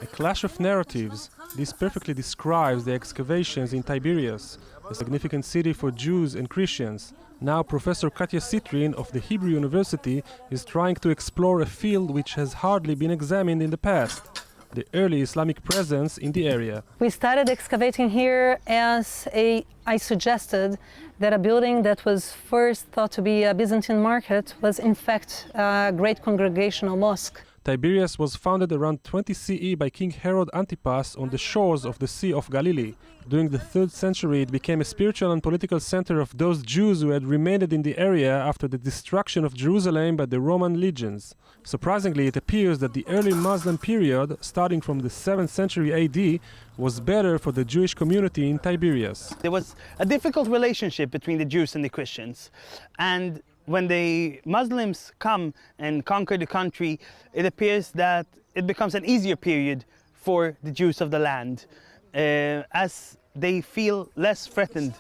A clash of narratives. This perfectly describes the excavations in Tiberius, a significant city for Jews and Christians. Now Professor Katya Cytryn of the Hebrew University is trying to explore a field which has hardly been examined in the past: the early Islamic presence in the area. We started excavating here as I suggested that a building that was first thought to be a Byzantine market was in fact a great congregational mosque. Tiberius was founded around 20 CE by King Herod Antipas on the shores of the Sea of Galilee. During the 3rd century, it became a spiritual and political center of those Jews who had remained in the area after the destruction of Jerusalem by the Roman legions. Surprisingly, it appears that the early Muslim period, starting from the 7th century AD, was better for the Jewish community in Tiberius. There was a difficult relationship between the Jews and the Christians, and when the Muslims come and conquer the country, it appears that it becomes an easier period for the Jews of the land, as they feel less threatened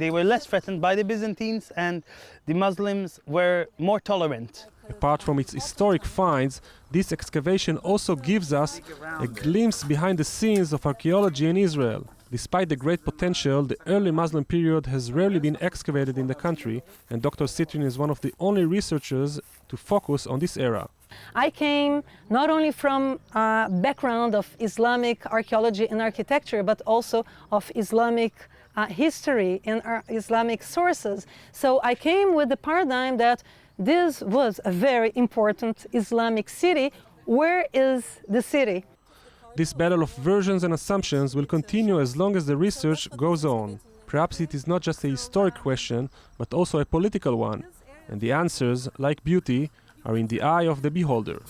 they were less threatened by the Byzantines, and the Muslims were more tolerant. Apart from its historic finds, this excavation also gives us a glimpse behind the scenes of archaeology in Israel. Despite the great potential, the early Muslim period has rarely been excavated in the country, and Dr. Cytryn is one of the only researchers to focus on this era. I came not only from a background of Islamic archaeology and architecture, but also of Islamic history and Islamic sources. So I came with the paradigm that this was a very important Islamic city. Where is the city? This battle of versions and assumptions will continue as long as the research goes on. Perhaps it is not just a historic question, but also a political one, and the answers, like beauty, are in the eye of the beholder.